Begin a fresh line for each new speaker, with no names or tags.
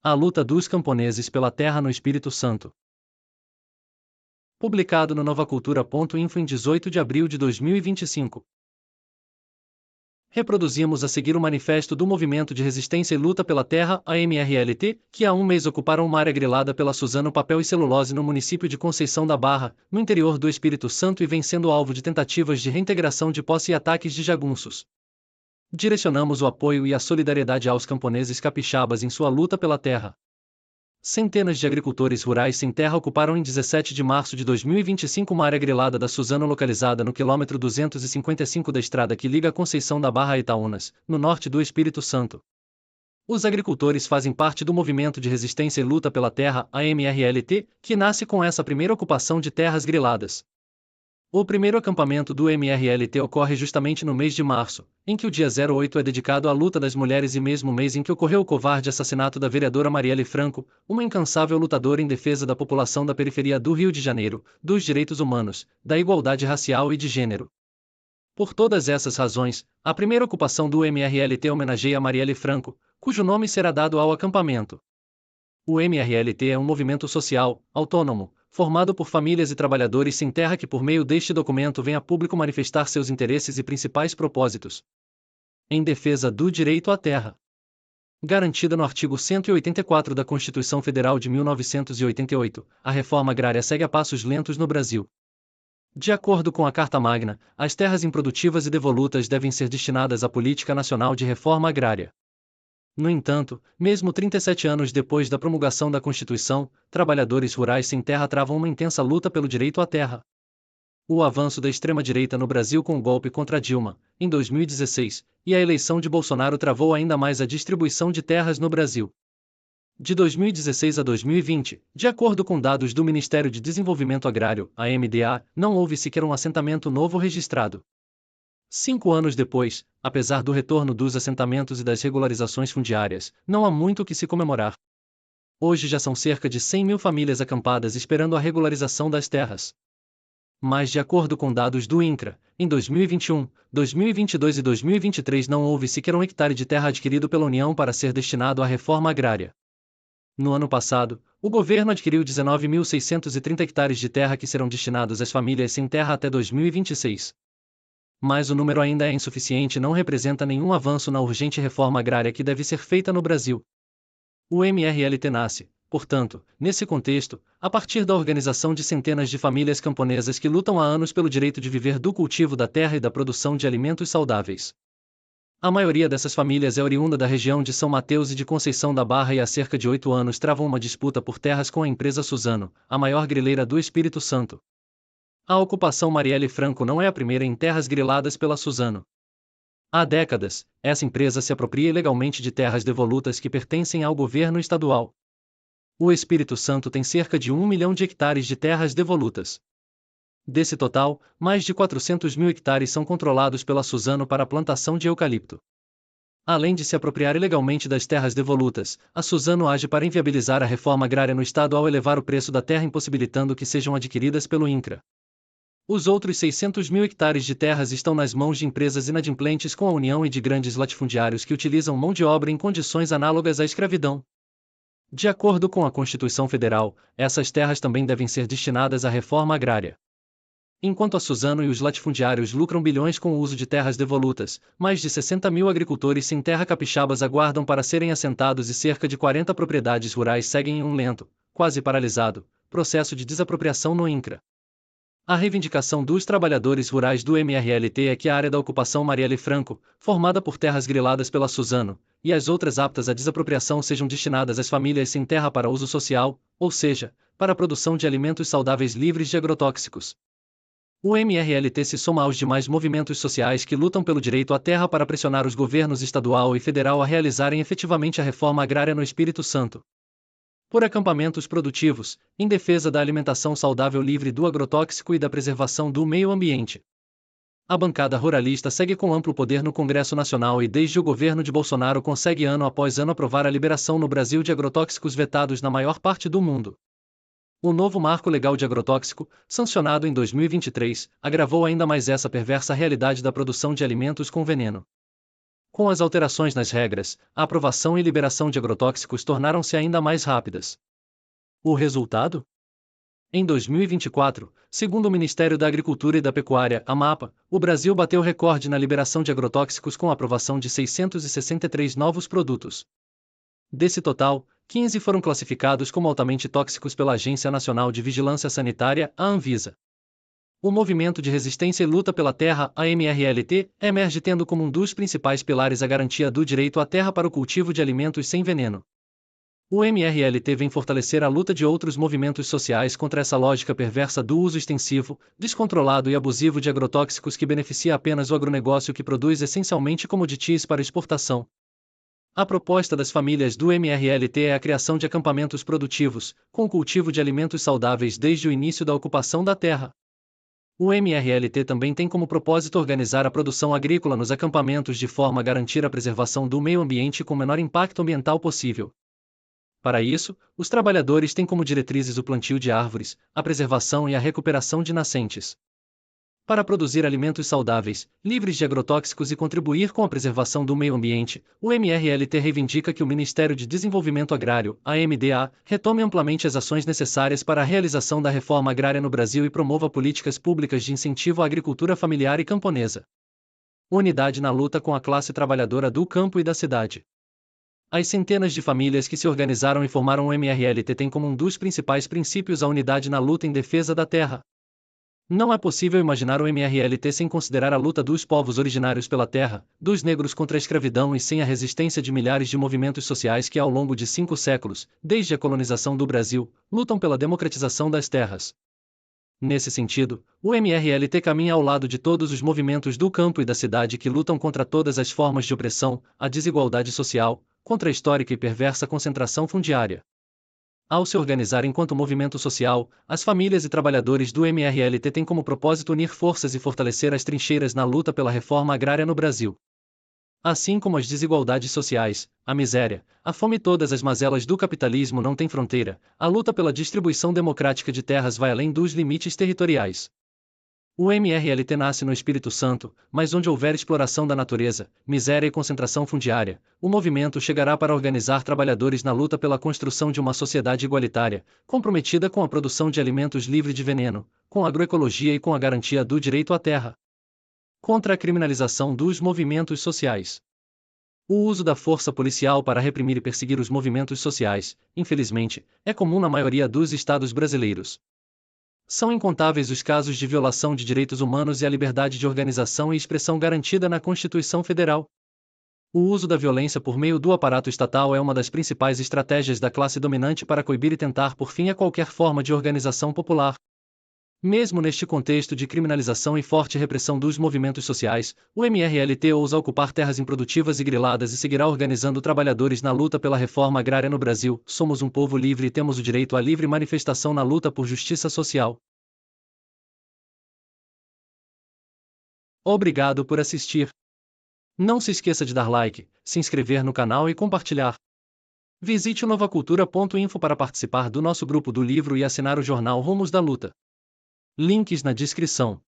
A luta dos camponeses pela terra no Espírito Santo. Publicado no novacultura.info em 18 de abril de 2025. Reproduzimos a seguir o manifesto do Movimento de Resistência e Luta pela Terra, AMRLT, que há um mês ocuparam uma área grilada pela Suzano Papel e Celulose no município de Conceição da Barra, no interior do Espírito Santo e vem sendo alvo de tentativas de reintegração de posse e ataques de jagunços. Direcionamos o apoio e a solidariedade aos camponeses capixabas em sua luta pela terra. Centenas de agricultores rurais sem terra ocuparam em 17 de março de 2025 uma área grilada da Suzano localizada no quilômetro 255 da estrada que liga a Conceição da Barra a Itaúnas, no norte do Espírito Santo. Os agricultores fazem parte do Movimento de Resistência e Luta pela Terra, AMRLT, que nasce com essa primeira ocupação de terras griladas. O primeiro acampamento do MRLT ocorre justamente no mês de março, em que o dia 08 é dedicado à luta das mulheres e mesmo mês em que ocorreu o covarde assassinato da vereadora Marielle Franco, uma incansável lutadora em defesa da população da periferia do Rio de Janeiro, dos direitos humanos, da igualdade racial e de gênero. Por todas essas razões, a primeira ocupação do MRLT homenageia Marielle Franco, cujo nome será dado ao acampamento. O MRLT é um movimento social, autônomo, formado por famílias e trabalhadores sem terra que por meio deste documento vem a público manifestar seus interesses e principais propósitos. Em defesa do direito à terra. Garantida no artigo 184 da Constituição Federal de 1988, a reforma agrária segue a passos lentos no Brasil. De acordo com a Carta Magna, as terras improdutivas e devolutas devem ser destinadas à Política Nacional de Reforma Agrária. No entanto, mesmo 37 anos depois da promulgação da Constituição, trabalhadores rurais sem terra travam uma intensa luta pelo direito à terra. O avanço da extrema-direita no Brasil com o golpe contra Dilma, em 2016, e a eleição de Bolsonaro travou ainda mais a distribuição de terras no Brasil. De 2016 a 2020, de acordo com dados do Ministério de Desenvolvimento Agrário, AMDA, não houve sequer um assentamento novo registrado. 5 anos depois, apesar do retorno dos assentamentos e das regularizações fundiárias, não há muito o que se comemorar. Hoje já são cerca de 100 mil famílias acampadas esperando a regularização das terras. Mas de acordo com dados do INCRA, em 2021, 2022 e 2023 não houve sequer um hectare de terra adquirido pela União para ser destinado à reforma agrária. No ano passado, o governo adquiriu 19.630 hectares de terra que serão destinados às famílias sem terra até 2026. Mas o número ainda é insuficiente e não representa nenhum avanço na urgente reforma agrária que deve ser feita no Brasil. O MRLT nasce, portanto, nesse contexto, a partir da organização de centenas de famílias camponesas que lutam há anos pelo direito de viver do cultivo da terra e da produção de alimentos saudáveis. A maioria dessas famílias é oriunda da região de São Mateus e de Conceição da Barra e há cerca de 8 anos travam uma disputa por terras com a empresa Suzano, a maior grileira do Espírito Santo. A ocupação Marielle Franco não é a primeira em terras griladas pela Suzano. Há décadas, essa empresa se apropria ilegalmente de terras devolutas que pertencem ao governo estadual. O Espírito Santo tem cerca de 1 milhão de hectares de terras devolutas. Desse total, mais de 400 mil hectares são controlados pela Suzano para a plantação de eucalipto. Além de se apropriar ilegalmente das terras devolutas, a Suzano age para inviabilizar a reforma agrária no estado ao elevar o preço da terra impossibilitando que sejam adquiridas pelo INCRA. Os outros 600 mil hectares de terras estão nas mãos de empresas inadimplentes com a União e de grandes latifundiários que utilizam mão de obra em condições análogas à escravidão. De acordo com a Constituição Federal, essas terras também devem ser destinadas à reforma agrária. Enquanto a Suzano e os latifundiários lucram bilhões com o uso de terras devolutas, mais de 60 mil agricultores sem terra capixabas aguardam para serem assentados e cerca de 40 propriedades rurais seguem em um lento, quase paralisado, processo de desapropriação no INCRA. A reivindicação dos trabalhadores rurais do MRLT é que a área da ocupação Marielle Franco, formada por terras griladas pela Suzano, e as outras aptas à desapropriação sejam destinadas às famílias sem terra para uso social, ou seja, para a produção de alimentos saudáveis livres de agrotóxicos. O MRLT se soma aos demais movimentos sociais que lutam pelo direito à terra para pressionar os governos estadual e federal a realizarem efetivamente a reforma agrária no Espírito Santo. Por acampamentos produtivos, em defesa da alimentação saudável livre do agrotóxico e da preservação do meio ambiente. A bancada ruralista segue com amplo poder no Congresso Nacional e desde o governo de Bolsonaro consegue ano após ano aprovar a liberação no Brasil de agrotóxicos vetados na maior parte do mundo. O novo marco legal de agrotóxico, sancionado em 2023, agravou ainda mais essa perversa realidade da produção de alimentos com veneno. Com as alterações nas regras, a aprovação e liberação de agrotóxicos tornaram-se ainda mais rápidas. O resultado? Em 2024, segundo o Ministério da Agricultura e da Pecuária, AMAPA, o Brasil bateu recorde na liberação de agrotóxicos com a aprovação de 663 novos produtos. Desse total, 15 foram classificados como altamente tóxicos pela Agência Nacional de Vigilância Sanitária, a Anvisa. O Movimento de Resistência e Luta pela Terra, AMRLT, emerge tendo como um dos principais pilares a garantia do direito à terra para o cultivo de alimentos sem veneno. O MRLT vem fortalecer a luta de outros movimentos sociais contra essa lógica perversa do uso extensivo, descontrolado e abusivo de agrotóxicos que beneficia apenas o agronegócio que produz essencialmente commodities para exportação. A proposta das famílias do MRLT é a criação de acampamentos produtivos, com o cultivo de alimentos saudáveis desde o início da ocupação da terra. O MRLT também tem como propósito organizar a produção agrícola nos acampamentos de forma a garantir a preservação do meio ambiente com o menor impacto ambiental possível. Para isso, os trabalhadores têm como diretrizes o plantio de árvores, a preservação e a recuperação de nascentes. Para produzir alimentos saudáveis, livres de agrotóxicos e contribuir com a preservação do meio ambiente, o MRLT reivindica que o Ministério de Desenvolvimento Agrário, AMDA, retome amplamente as ações necessárias para a realização da reforma agrária no Brasil e promova políticas públicas de incentivo à agricultura familiar e camponesa. Unidade na luta com a classe trabalhadora do campo e da cidade. As centenas de famílias que se organizaram e formaram o MRLT têm como um dos principais princípios a unidade na luta em defesa da terra. Não é possível imaginar o MRLT sem considerar a luta dos povos originários pela terra, dos negros contra a escravidão e sem a resistência de milhares de movimentos sociais que ao longo de 5 séculos, desde a colonização do Brasil, lutam pela democratização das terras. Nesse sentido, o MRLT caminha ao lado de todos os movimentos do campo e da cidade que lutam contra todas as formas de opressão, a desigualdade social, contra a histórica e perversa concentração fundiária. Ao se organizar enquanto movimento social, as famílias e trabalhadores do MRLT têm como propósito unir forças e fortalecer as trincheiras na luta pela reforma agrária no Brasil. Assim como as desigualdades sociais, a miséria, a fome e todas as mazelas do capitalismo não têm fronteira, a luta pela distribuição democrática de terras vai além dos limites territoriais. O MRLT nasce no Espírito Santo, mas onde houver exploração da natureza, miséria e concentração fundiária, o movimento chegará para organizar trabalhadores na luta pela construção de uma sociedade igualitária, comprometida com a produção de alimentos livre de veneno, com a agroecologia e com a garantia do direito à terra. Contra a criminalização dos movimentos sociais. O uso da força policial para reprimir e perseguir os movimentos sociais, infelizmente, é comum na maioria dos estados brasileiros. São incontáveis os casos de violação de direitos humanos e a liberdade de organização e expressão garantida na Constituição Federal. O uso da violência por meio do aparato estatal é uma das principais estratégias da classe dominante para coibir e tentar por fim a qualquer forma de organização popular. Mesmo neste contexto de criminalização e forte repressão dos movimentos sociais, o MRLT ousa ocupar terras improdutivas e griladas e seguirá organizando trabalhadores na luta pela reforma agrária no Brasil. Somos um povo livre e temos o direito à livre manifestação na luta por justiça social. Obrigado por assistir. Não se esqueça de dar like, se inscrever no canal e compartilhar. Visite o novacultura.info para participar do nosso grupo do livro e assinar o jornal Rumos da Luta. Links na descrição.